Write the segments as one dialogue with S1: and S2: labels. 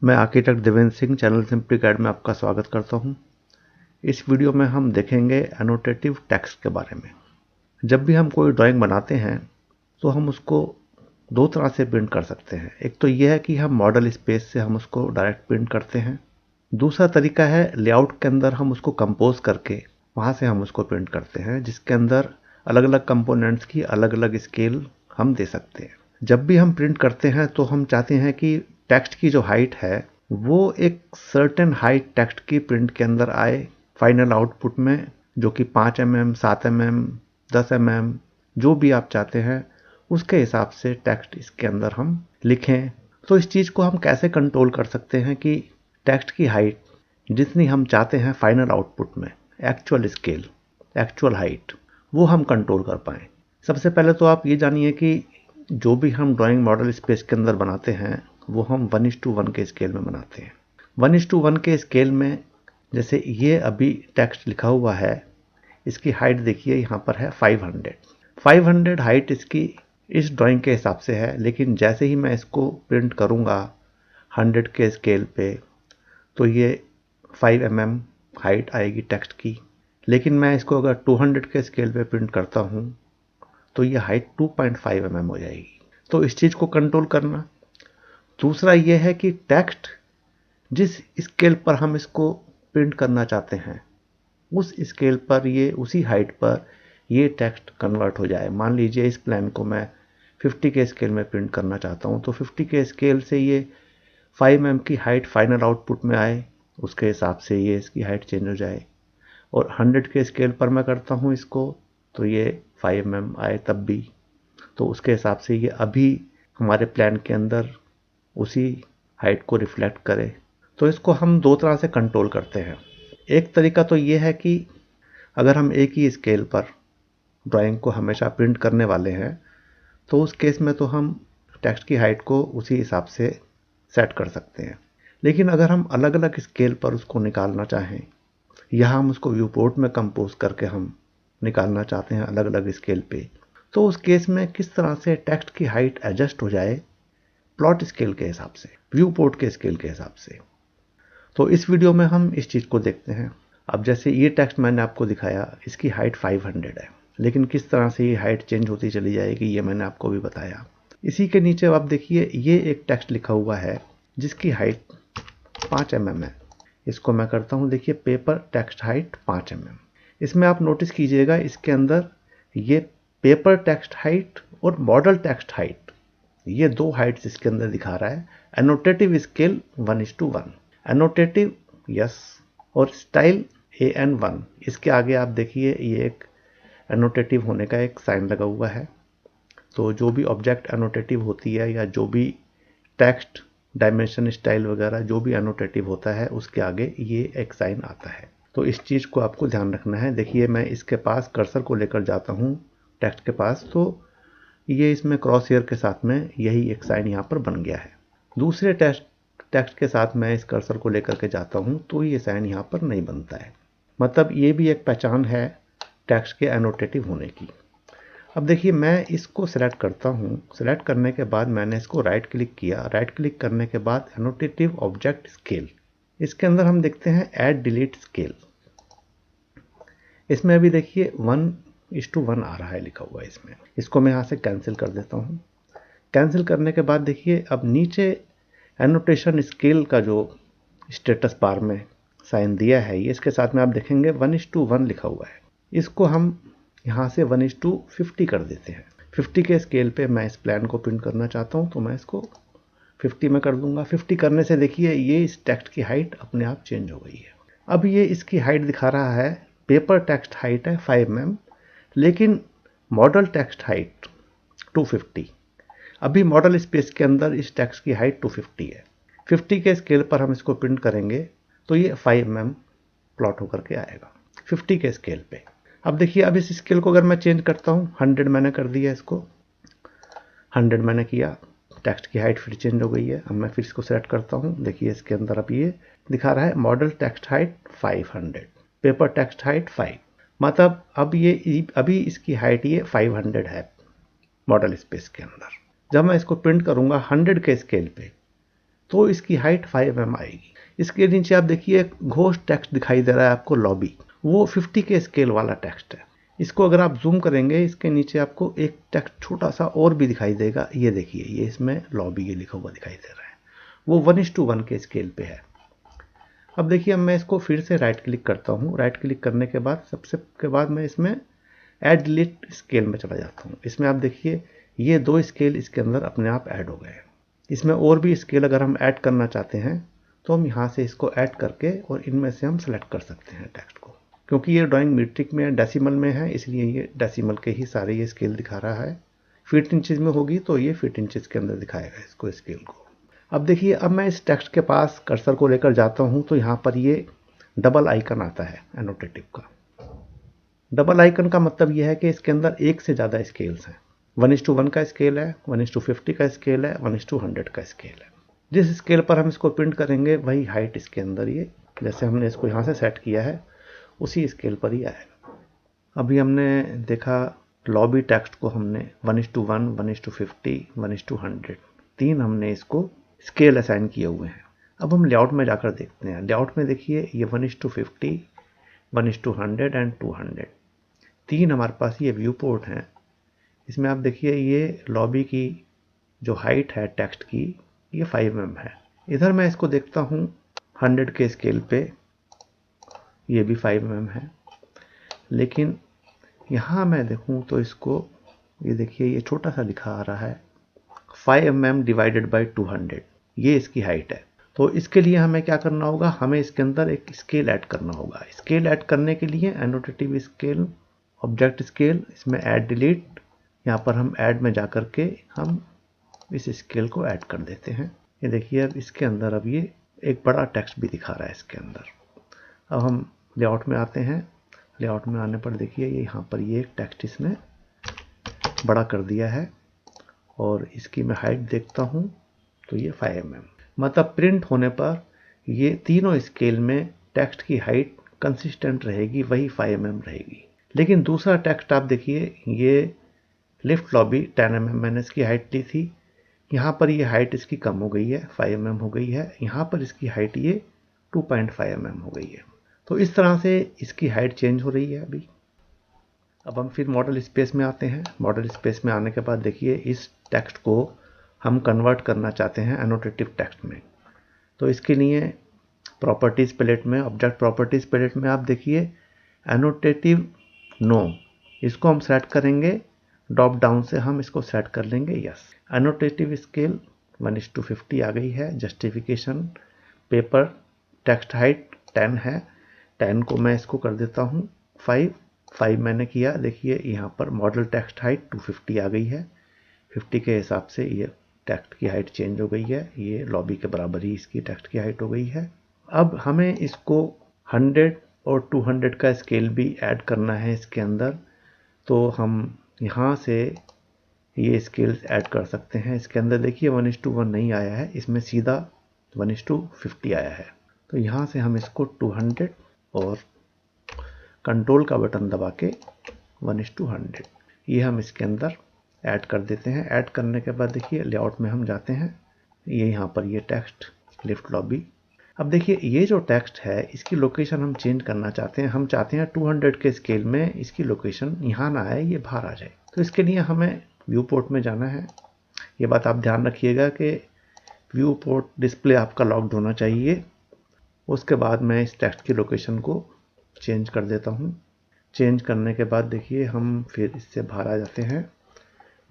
S1: मैं architect Devendra Singh channel simply guide में आपका स्वागत करता हूं। इस वीडियो में हम देखेंगे एनोटेटिव टेक्स्ट के बारे में। जब भी हम कोई ड्राइंग बनाते हैं तो हम उसको दो तरह से प्रिंट कर सकते हैं। एक तो यह है कि हम मॉडल स्पेस से हम उसको डायरेक्ट प्रिंट करते हैं। दूसरा तरीका है लेआउट के अंदर हम उसको कंपोज करके वहाँ से हम उसको प्रिंट करते हैं, जिसके अंदर अलग अलग कंपोनेंट्स की अलग अलग स्केल हम दे सकते हैं। जब भी हम प्रिंट करते हैं तो हम चाहते हैं कि टेक्स्ट की जो हाइट है वो एक सर्टेन हाइट टेक्स्ट की प्रिंट के अंदर आए फाइनल आउटपुट में, जो कि 5 mm, 7 mm, 10 mm जो भी आप चाहते हैं उसके हिसाब से टेक्स्ट इसके अंदर हम लिखें। तो इस चीज़ को हम कैसे कंट्रोल कर सकते हैं कि टेक्स्ट की हाइट जितनी हम चाहते हैं फाइनल आउटपुट में, एक्चुअल स्केल, एक्चुअल हाइट, वो हम कंट्रोल कर पाएँ। सबसे पहले तो आप ये जानिए कि जो भी हम ड्राइंग मॉडल स्पेस के अंदर बनाते हैं वो हम 1:1 के स्केल में बनाते हैं। 1:1 के स्केल में जैसे ये अभी टेक्स्ट लिखा हुआ है, इसकी हाइट देखिए यहाँ पर है 500। 500 हाइट इसकी इस ड्राइंग के हिसाब से है, लेकिन जैसे ही मैं इसको प्रिंट करूँगा 100 के स्केल पे तो ये 5 mm हाइट आएगी टेक्स्ट की। लेकिन मैं इसको अगर 200 के स्केल पे प्रिंट करता हूँ तो ये हाइट 2.5 mm हो जाएगी। तो इस चीज़ को कंट्रोल करना। दूसरा ये है कि टेक्स्ट जिस स्केल पर हम इसको प्रिंट करना चाहते हैं उस स्केल पर ये उसी हाइट पर ये टेक्स्ट कन्वर्ट हो जाए। मान लीजिए इस प्लान को मैं 50 के स्केल में प्रिंट करना चाहता हूँ तो 50 के स्केल से ये 5 mm की हाइट फाइनल आउटपुट में आए, उसके हिसाब से ये इसकी हाइट चेंज हो जाए। और 100 के स्केल पर मैं करता हूँ इसको तो ये 5 mm आए तब भी, तो उसके हिसाब से ये अभी हमारे प्लान के अंदर उसी हाइट को रिफ्लेक्ट करे। तो इसको हम दो तरह से कंट्रोल करते हैं। एक तरीका तो ये है कि अगर हम एक ही स्केल पर ड्राइंग को हमेशा प्रिंट करने वाले हैं तो उस केस में तो हम टेक्स्ट की हाइट को उसी हिसाब से सेट कर सकते हैं। लेकिन अगर हम अलग अलग स्केल पर उसको निकालना चाहें या हम उसको व्यू पोर्ट में कंपोज करके हम निकालना चाहते हैं अलग अलग स्केल पे, तो उस केस में किस तरह से टेक्स्ट की हाइट एडजस्ट हो जाए प्लॉट स्केल के हिसाब से, व्यू पोर्ट के स्केल के हिसाब से। तो इस वीडियो में हम इस चीज़ को देखते हैं। अब जैसे ये टेक्स्ट मैंने आपको दिखाया, इसकी हाइट 500 है, लेकिन किस तरह से ये हाइट चेंज होती चली जाएगी ये मैंने आपको भी बताया। इसी के नीचे आप देखिए ये एक टेक्स्ट लिखा हुआ है जिसकी हाइट 5 mm है। इसको मैं करता हूँ, देखिए पेपर टेक्स्ट हाइट 5 mm। इसमें आप नोटिस कीजिएगा इसके अंदर ये पेपर टेक्स्ट हाइट और मॉडल टेक्स्ट हाइट, ये दो हाइट्स इसके अंदर दिखा रहा है। एनोटेटिव स्केल 1:1, एनोटेटिव यस, और स्टाइल AN1। इसके आगे आप देखिए ये एक एनोटेटिव होने का एक साइन लगा हुआ है। तो जो भी ऑब्जेक्ट एनोटेटिव होती है या जो भी टेक्स्ट डायमेंशन स्टाइल वगैरह जो भी एनोटेटिव होता है उसके आगे ये एक साइन आता है। तो इस चीज़ को आपको ध्यान रखना है। देखिए मैं इसके पास कर्सर को लेकर जाता हूँ टेक्स्ट के पास, तो ये इसमें क्रॉस हेयर के साथ में यही एक साइन यहाँ पर बन गया है। दूसरे टेक्स्ट के साथ मैं इस कर्सर को लेकर के जाता हूँ तो ये साइन यहाँ पर नहीं बनता है। मतलब ये भी एक पहचान है टेक्स्ट के एनोटेटिव होने की। अब देखिए मैं इसको सिलेक्ट करता हूँ। सिलेक्ट करने के बाद मैंने इसको राइट क्लिक किया। राइट क्लिक करने के बाद एनोटेटिव ऑब्जेक्ट स्केल, इसके अंदर हम देखते हैं ऐड डिलीट स्केल। इसमें अभी देखिए 1:1 आ रहा है लिखा हुआ है इसमें। इसको मैं यहाँ से कैंसिल कर देता हूँ। कैंसिल करने के बाद देखिए अब नीचे एनोटेशन स्केल का जो स्टेटस बार में साइन दिया है ये इसके साथ में आप देखेंगे 1:1 लिखा हुआ है। इसको हम यहाँ से 1:50 कर देते हैं। 50 के स्केल पे मैं इस प्लान को प्रिंट करना चाहता हूँ तो मैं इसको 50 में कर दूंगा। 50 करने से देखिए ये इस टेक्स्ट की हाइट अपने आप चेंज हो गई है। अब ये इसकी हाइट दिखा रहा है, पेपर टेक्स्ट हाइट है 5 mm, लेकिन मॉडल टेक्स्ट हाइट 250। अभी मॉडल स्पेस के अंदर इस टेक्स्ट की हाइट 250 है। 50 के स्केल पर हम इसको प्रिंट करेंगे तो ये 5 mm प्लॉट होकर के आएगा 50 के स्केल पे। अब देखिए अब इस स्केल को अगर मैं चेंज करता हूँ, 100 मैंने कर दिया, इसको 100 मैंने किया, टेक्स्ट की हाइट फिर चेंज हो गई है। अब मैं फिर इसको सेलेक्ट करता हूँ। देखिए इसके अंदर अब ये दिखा रहा है model text height 500, paper text height 5। मतलब अब ये अभी इसकी हाइट ये 500 है मॉडल स्पेस के अंदर। जब मैं इसको प्रिंट करूंगा 100 के स्केल पे तो इसकी हाइट 5 mm आएगी। इसके नीचे आप देखिए एक घोस्ट टेक्स्ट दिखाई दे रहा है आपको, लॉबी, वो 50 के स्केल वाला टेक्स्ट है। इसको अगर आप जूम करेंगे, इसके नीचे आपको एक टेक्स्ट छोटा सा और भी दिखाई देगा। ये देखिए, ये इसमें लॉबी ये लिखा हुआ दिखाई दे रहा है, वो 1:1 के स्केल पे है। अब देखिए, अब मैं इसको फिर से राइट क्लिक करता हूँ। राइट क्लिक करने के बाद सबसे के बाद मैं इसमें ऐड डिलीट स्केल में चला जाता हूँ। इसमें आप देखिए ये 2 स्केल इसके अंदर अपने आप ऐड हो गए हैं। इसमें और भी स्केल अगर हम ऐड करना चाहते हैं तो हम यहाँ से इसको ऐड करके और इनमें से हम सेलेक्ट कर सकते हैं टेक्स्ट को। क्योंकि ये ड्राइंग मीट्रिक में डेसिमल में है, इसलिए ये डेसिमल के ही सारे ये स्केल दिखा रहा है। फीट इंचेस में होगी तो ये फीट इंचेस के अंदर दिखाएगा इसको, स्केल को। अब देखिए, अब मैं इस टेक्स्ट के पास कर्सर को लेकर जाता हूँ तो यहाँ पर ये डबल आइकन आता है एनोटेटिव का। डबल आइकन का मतलब यह है कि इसके अंदर एक से ज़्यादा स्केल्स हैं। 1:1 का स्केल है, 1:50 का स्केल है, 1:100 का स्केल है। जिस स्केल पर हम इसको प्रिंट करेंगे वही हाइट इसके अंदर, ये जैसे हमने इसको यहाँ से सेट किया है उसी स्केल पर ही आएगा। अभी हमने देखा लॉबी टेक्स्ट को हमने 1:1, 1:50, 1:100 3 हमने इसको स्केल असाइन किए हुए हैं। अब हम लेआउट में जाकर देखते हैं। लेआउट में देखिए ये 1:50, 1:100 एंड 200 3 हमारे पास ये व्यू पोर्ट हैं। इसमें आप देखिए ये लॉबी की जो हाइट है टेक्स्ट की ये 5 mm है। इधर मैं इसको देखता हूँ 100 के स्केल पे, ये भी 5 mm है। लेकिन यहाँ मैं देखूँ तो इसको, ये देखिए ये छोटा सा दिखा आ रहा है 5 mm डिवाइडेड बाई 200, ये इसकी हाइट है। तो इसके लिए हमें क्या करना होगा, हमें इसके अंदर एक स्केल ऐड करना होगा। स्केल ऐड करने के लिए एनोटेटिव स्केल, ऑब्जेक्ट स्केल, इसमें ऐड डिलीट, यहाँ पर हम ऐड में जाकर के हम इस स्केल को ऐड कर देते हैं। ये देखिए अब इसके अंदर अब ये एक बड़ा टेक्स्ट भी दिखा रहा है इसके अंदर। अब हम लेआउट में आते हैं। लेआउट में आने पर देखिए ये यहाँ पर ये एक टेक्स्ट इसने बड़ा कर दिया है और इसकी मैं हाइट देखता हूँ तो ये 5 mm, मतलब प्रिंट होने पर ये तीनों स्केल में टेक्स्ट की हाइट कंसिस्टेंट रहेगी, वही 5 mm रहेगी। लेकिन दूसरा टेक्स्ट आप देखिए, ये लिफ्ट लॉबी 10 mm मैंने इसकी हाइट ली थी, यहाँ पर ये हाइट इसकी कम हो गई है, 5 mm हो गई है। यहाँ पर इसकी हाइट ये 2.5 mm हो गई है। तो इस तरह से इसकी हाइट चेंज हो रही है अभी। अब हम फिर मॉडल स्पेस में आते हैं। मॉडल स्पेस में आने के बाद देखिए इस टेक्स्ट को हम कन्वर्ट करना चाहते हैं एनोटेटिव टेक्स्ट में। तो इसके लिए प्रॉपर्टीज़ पैलेट में, ऑब्जेक्ट प्रॉपर्टीज़ पैलेट में आप देखिए एनोटेटिव नो, इसको हम सेलेक्ट करेंगे। ड्रॉप डाउन से हम इसको सेट कर लेंगे यस। एनोटेटिव स्केल 1:50 आ गई है। जस्टिफिकेशन पेपर टेक्स्ट हाइट 10 है, 10 को मैं इसको कर देता हूँ 5 मैंने किया। देखिए यहाँ पर मॉडल टेक्स्ट हाइट 250 आ गई है। 50 के हिसाब से ये टेक्स्ट की हाइट चेंज हो गई है, ये लॉबी के बराबर ही इसकी टेक्स्ट की हाइट हो गई है। अब हमें इसको 100 और 200 का स्केल भी ऐड करना है इसके अंदर, तो हम यहाँ से ये स्केल्स ऐड कर सकते हैं। इसके अंदर देखिए 1:1 नहीं आया है, इसमें सीधा 1:50 आया है। तो यहाँ से हम इसको 200 और कंट्रोल का बटन दबा के 1:100 ये हम इसके अंदर ऐड कर देते हैं। ऐड करने के बाद देखिए लेआउट में हम जाते हैं, ये यहाँ पर ये टेक्स्ट लिफ्ट लॉबी। अब देखिए ये जो टेक्स्ट है इसकी लोकेशन हम चेंज करना चाहते हैं। हम चाहते हैं 200 के स्केल में इसकी लोकेशन यहाँ ना आए, ये बाहर आ जाए। तो इसके लिए हमें व्यू पोर्ट में जाना है। ये बात आप ध्यान रखिएगा कि व्यू पोर्ट डिस्प्ले आपका लॉक्ड होना चाहिए। उसके बाद मैं इस टेक्स्ट की लोकेशन को चेंज कर देता हूँ। चेंज करने के बाद देखिए हम फिर इससे बाहर आ जाते हैं।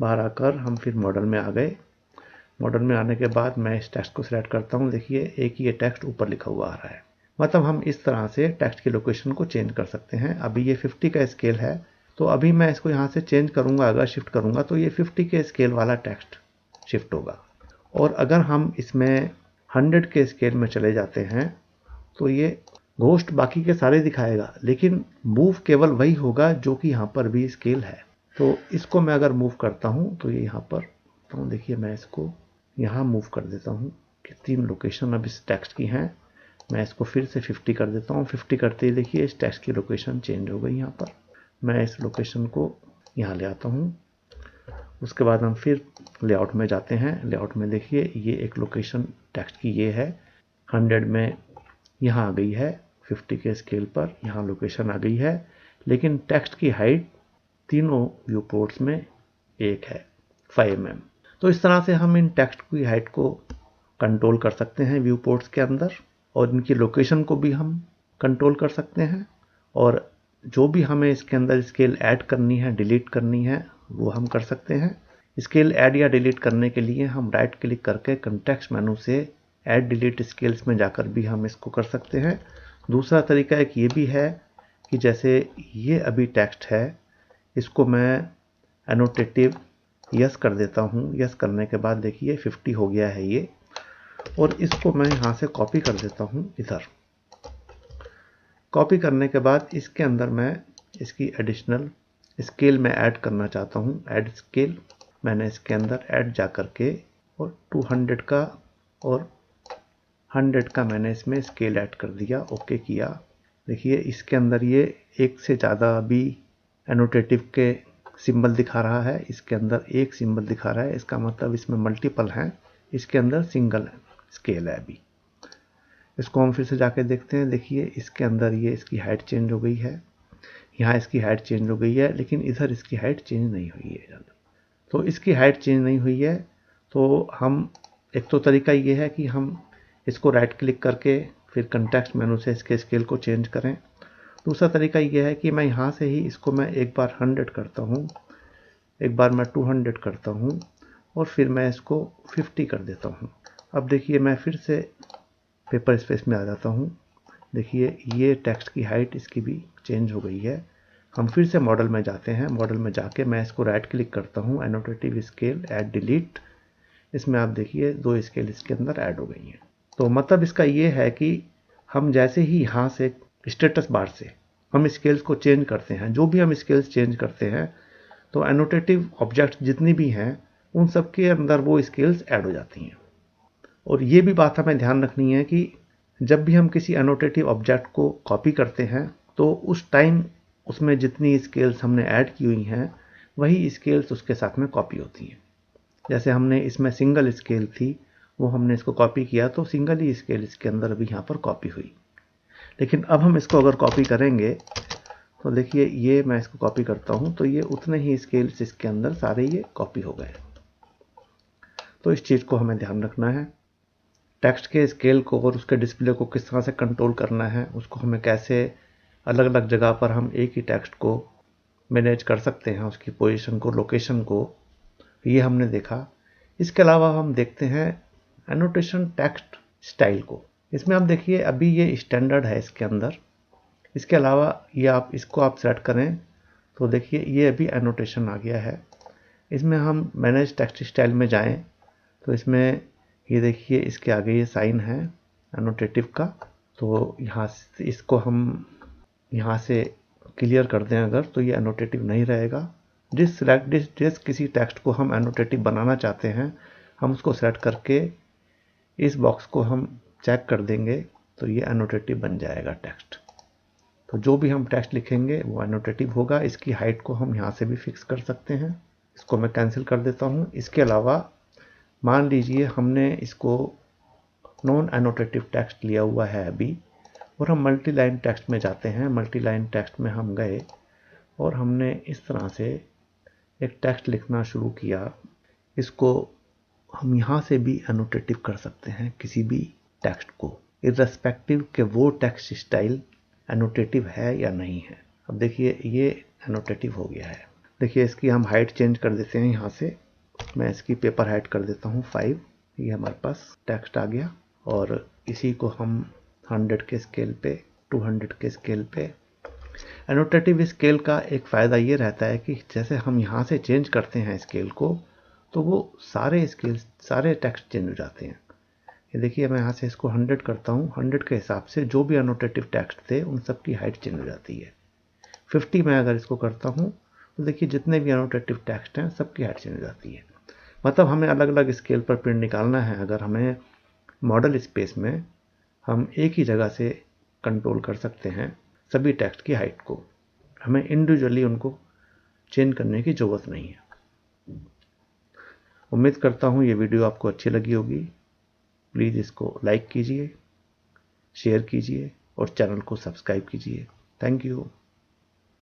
S1: बाहर आकर हम फिर मॉडल में आ गए। मॉडल में आने के बाद मैं इस टेक्स्ट को सिलेक्ट करता हूँ। देखिए एक ये टेक्स्ट ऊपर लिखा हुआ आ रहा है, मतलब हम इस तरह से टेक्स्ट की लोकेशन को चेंज कर सकते हैं। अभी ये 50 का स्केल है, तो अभी मैं इसको यहाँ से चेंज करूँगा, अगर शिफ्ट करूँगा तो ये 50 के स्केल वाला टेक्स्ट शिफ्ट होगा। और अगर हम इसमें 100 के स्केल में चले जाते हैं तो ये घोस्ट बाकी के सारे दिखाएगा, लेकिन मूव केवल वही होगा जो कि यहाँ पर भी स्केल है। तो इसको मैं अगर मूव करता हूँ तो ये यहाँ पर, तो देखिए मैं इसको यहाँ मूव कर देता हूँ कि 3 लोकेशन अब इस टेक्स्ट की हैं। मैं इसको फिर से 50 कर देता हूँ। 50 करते ही देखिए इस टेक्स्ट की लोकेशन चेंज हो गई। यहाँ पर मैं इस लोकेशन को यहाँ ले आता हूँ उसके बाद हम फिर लेआउट में जाते हैं। लेआउट में देखिए ये एक लोकेशन टेक्स्ट की ये है, 100 में यहाँ आ गई है, 50 के स्केल पर यहाँ लोकेशन आ गई है, लेकिन टेक्स्ट की हाइट तीनों व्यू पोर्ट्स में एक है, 5 mm। तो इस तरह से हम इन टेक्स्ट की हाइट को कंट्रोल कर सकते हैं व्यू पोर्ट्स के अंदर, और इनकी लोकेशन को भी हम कंट्रोल कर सकते हैं, और जो भी हमें इसके अंदर स्केल ऐड करनी है, डिलीट करनी है, वो हम कर सकते हैं। स्केल ऐड या डिलीट करने के लिए हम राइट क्लिक करके कॉन्टेक्स्ट मेनू से ऐड डिलीट स्केल्स में जाकर भी हम इसको कर सकते हैं। दूसरा तरीका एक ये भी है कि जैसे ये अभी टेक्स्ट है, इसको मैं एनोटेटिव यस कर देता हूँ। यस करने के बाद देखिए 50 हो गया है ये, और इसको मैं यहाँ से कॉपी कर देता हूँ इधर। कॉपी करने के बाद इसके अंदर मैं इसकी एडिशनल स्केल में ऐड करना चाहता हूँ, ऐड स्केल। मैंने इसके अंदर ऐड जा कर के और 200 का और 100 का मैंने इसमें स्केल ऐड कर दिया, ओके किया। देखिए इसके अंदर ये एक से ज़्यादा भी एनोटेटिव के सिंबल दिखा रहा है, इसके अंदर एक सिंबल दिखा रहा है, इसका मतलब इसमें मल्टीपल हैं, इसके अंदर सिंगल स्केल है अभी। इसको हम फिर से जाके देखते हैं। देखिए इसके अंदर ये इसकी हाइट चेंज हो गई है, यहाँ इसकी हाइट चेंज हो गई है, लेकिन इधर इसकी हाइट चेंज नहीं हुई है ज़्यादा। तो इसकी हाइट चेंज नहीं हुई है, तो हम एक तो तरीका ये है कि हम इसको राइट क्लिक करके फिर कॉन्टेक्स्ट मेनू से इसके स्केल को चेंज करें। दूसरा तरीका ये है कि मैं यहाँ से ही इसको मैं एक बार 100 करता हूँ, एक बार मैं 200 करता हूँ, और फिर मैं इसको 50 कर देता हूँ। अब देखिए मैं फिर से पेपर स्पेस में आ जाता हूँ। देखिए ये टेक्स्ट की हाइट इसकी भी चेंज हो गई है। हम फिर से मॉडल में जाते हैं। मॉडल में जाके मैं इसको राइट क्लिक करता हूँ, एनोटेटिव स्केल, ऐड डिलीट। इसमें आप देखिए 2 स्केल इसके अंदर ऐड हो गई हैं। तो मतलब इसका ये है कि हम जैसे ही यहाँ से स्टेटस बार से हम स्केल्स को चेंज करते हैं, जो भी हम स्केल्स चेंज करते हैं, तो एनोटेटिव ऑब्जेक्ट जितनी भी हैं उन सब के अंदर वो स्केल्स ऐड हो जाती हैं। और ये भी बात हमें ध्यान रखनी है कि जब भी हम किसी एनोटेटिव ऑब्जेक्ट को कॉपी करते हैं, तो उस टाइम उसमें जितनी स्केल्स हमने ऐड की हुई हैं वही स्केल्स उसके साथ में कॉपी होती हैं। जैसे हमने इसमें सिंगल स्केल थी, वो हमने इसको कॉपी किया, तो सिंगल ही स्केल इसके अंदर अभी यहाँ पर कॉपी हुई। लेकिन अब हम इसको अगर कॉपी करेंगे तो देखिए ये मैं इसको कॉपी करता हूँ, तो ये उतने ही स्केल्स इसके अंदर सारे ये कॉपी हो गए। तो इस चीज़ को हमें ध्यान रखना है। टेक्स्ट के स्केल को और उसके डिस्प्ले को किस तरह से कंट्रोल करना है, उसको हमें कैसे अलग अलग जगह पर हम एक ही टेक्स्ट को मैनेज कर सकते हैं, उसकी पोजीशन को, लोकेशन को, ये हमने देखा। इसके अलावा हम देखते हैं एनोटेशन टेक्स्ट स्टाइल को। इसमें आप देखिए अभी ये स्टैंडर्ड है इसके अंदर। इसके अलावा ये आप इसको आप सेलेक्ट करें तो देखिए ये अभी एनोटेशन आ गया है। इसमें हम मैनेज टेक्स्ट स्टाइल में जाएं तो इसमें ये देखिए इसके आगे ये साइन है एनोटेटिव का, तो यहाँ से इसको हम यहाँ से क्लियर कर दें अगर, तो ये एनोटेटिव नहीं रहेगा। जिस किसी टेक्स्ट को हम एनोटेटिव बनाना चाहते हैं, हम उसको सेलेक्ट करके इस बॉक्स को हम चेक कर देंगे तो ये एनोटेटिव बन जाएगा टेक्स्ट। तो जो भी हम टेक्स्ट लिखेंगे वो एनोटेटिव होगा। इसकी हाइट को हम यहाँ से भी फिक्स कर सकते हैं। इसको मैं कैंसिल कर देता हूँ। इसके अलावा मान लीजिए हमने इसको नॉन एनोटेटिव टेक्स्ट लिया हुआ है अभी, और हम मल्टी लाइन टेक्स्ट में जाते हैं। मल्टी लाइन टेक्स्ट में हम गए और हमने इस तरह से एक टेक्स्ट लिखना शुरू किया। इसको हम यहाँ से भी एनोटेटिव कर सकते हैं किसी भी टेक्स्ट को, इर्रेस्पेक्टिव के वो टेक्स्ट स्टाइल एनोटेटिव है या नहीं है। अब देखिए ये एनोटेटिव हो गया है। देखिए इसकी हम हाइट चेंज कर देते हैं। यहाँ से मैं इसकी पेपर हाइट कर देता हूँ 5। ये हमारे पास टेक्स्ट आ गया, और इसी को हम 100 के स्केल पे, 200 के स्केल पे। एनोटेटिव स्केल का एक फ़ायदा ये रहता है कि जैसे हम यहाँ से चेंज करते हैं स्केल को, तो वो सारे टेक्स्ट चेंज हो जाते हैं। ये देखिए मैं यहाँ से इसको 100 करता हूँ, 100 के हिसाब से जो भी एनोटेटिव टेक्स्ट थे उन सब की हाइट चेंज हो जाती है। 50 में अगर इसको करता हूँ तो देखिए जितने भी एनोटेटिव टेक्स्ट हैं सबकी हाइट चेंज हो जाती है। मतलब हमें अलग अलग स्केल पर प्रिंट निकालना है, अगर हमें मॉडल स्पेस में हम एक ही जगह से कंट्रोल कर सकते हैं सभी टेक्स्ट की हाइट को। हमें इंडिविजुअली उनको चेंज करने की ज़रूरत नहीं है। उम्मीद करता हूँ ये वीडियो आपको अच्छी लगी होगी। प्लीज़ इसको लाइक कीजिए, शेयर कीजिए और चैनल को सब्सक्राइब कीजिए। Thank you.